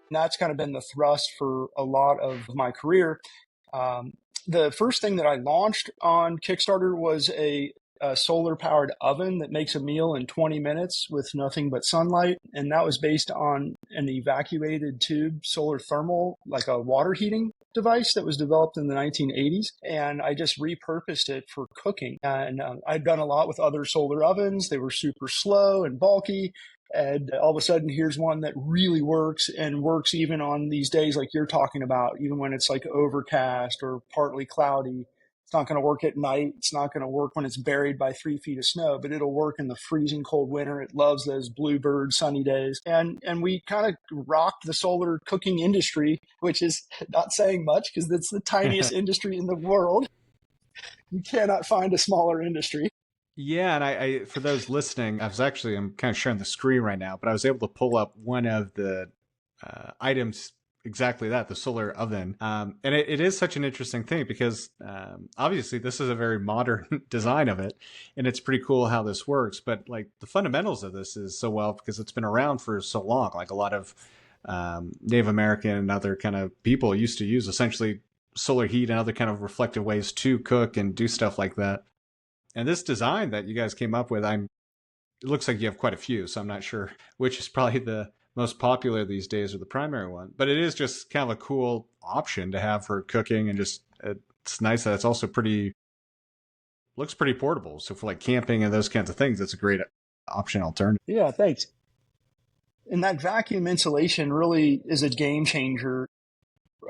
And that's kind of been the thrust for a lot of my career. Um, the first thing that I launched on Kickstarter was a solar powered oven that makes a meal in 20 minutes with nothing but sunlight. And that was based on an evacuated tube solar thermal, like a water heating device that was developed in the 1980s. And I just repurposed it for cooking. And I'd done a lot with other solar ovens. They were super slow and bulky. And all of a sudden, here's one that really works and works even on these days like you're talking about, even when it's like overcast or partly cloudy. It's not going to work at night. It's not going to work when it's buried by 3 feet of snow, but it'll work in the freezing cold winter. It loves those bluebird sunny days. And we kind of rocked the solar cooking industry, which is not saying much because it's the tiniest industry in the world. You cannot find a smaller industry. Yeah, and I for those listening, I'm kind of sharing the screen right now, but I was able to pull up one of the items, exactly that, the solar oven. And it is such an interesting thing because obviously this is a very modern design of it, and it's pretty cool how this works. But like the fundamentals of this is so well because it's been around for so long. Like a lot of Native American and other kind of people used to use essentially solar heat and other kind of reflective ways to cook and do stuff like that. And this design that you guys came up with, it looks like you have quite a few, so I'm not sure which is probably the most popular these days or the primary one. But it is just kind of a cool option to have for cooking, and just it's nice that it's also looks pretty portable. So for like camping and those kinds of things, it's a great option alternative. Yeah, thanks. And that vacuum insulation really is a game changer.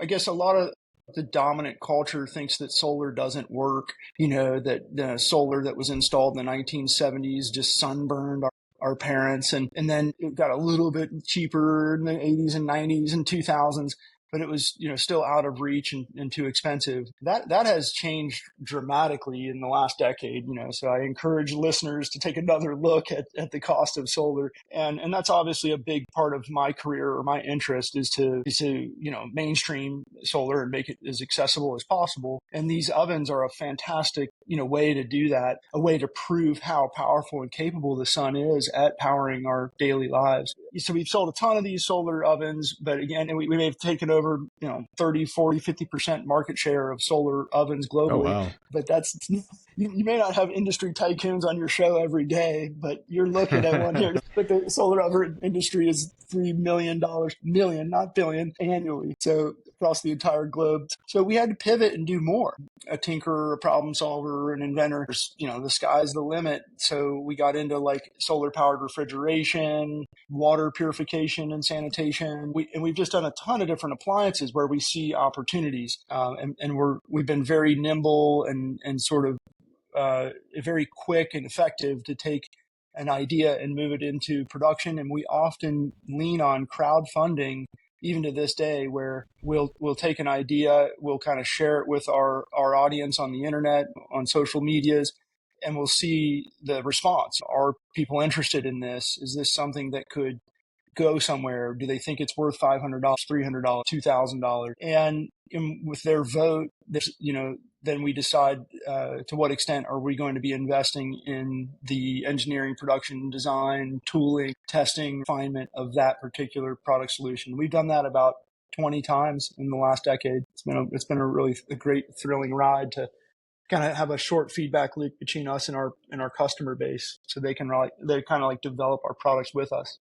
I guess a lot of the dominant culture thinks that solar doesn't work, that the solar that was installed in the 1970s just sunburned our parents. And then it got a little bit cheaper in the 80s and 90s and 2000s, but it was, still out of reach and too expensive. That has changed dramatically in the last decade, so I encourage listeners to take another look at the cost of solar. And that's obviously a big part of my career, or my interest is to mainstream solar and make it as accessible as possible. And these ovens are a fantastic, way to do that, a way to prove how powerful and capable the sun is at powering our daily lives. So we've sold a ton of these solar ovens, but again, we may have taken over, 30, 40, 50% market share of solar ovens globally. Oh, wow. But you may not have industry tycoons on your show every day, but you're looking at one here. But the solar oven industry is $3 million, not billion, annually. So across the entire globe. So we had to pivot and do more. A tinkerer, a problem solver, an inventor, the sky's the limit. So we got into like solar powered refrigeration, water purification and sanitation. We've just done a ton of different appliances where we see opportunities. And we've been very nimble and sort of very quick and effective to take an idea and move it into production. And we often lean on crowdfunding, even to this day, where we'll take an idea, we'll kind of share it with our audience on the internet, on social medias, and we'll see the response. Are people interested in this? Is this something that could go somewhere? Do they think it's worth $500, $300, $2,000? And with their vote, then we decide to what extent are we going to be investing in the engineering, production, design, tooling, testing, refinement of that particular product solution. We've done that about 20 times in the last decade. It's been a really great, thrilling ride to kind of have a short feedback loop between us and our customer base, so they kind of like develop our products with us.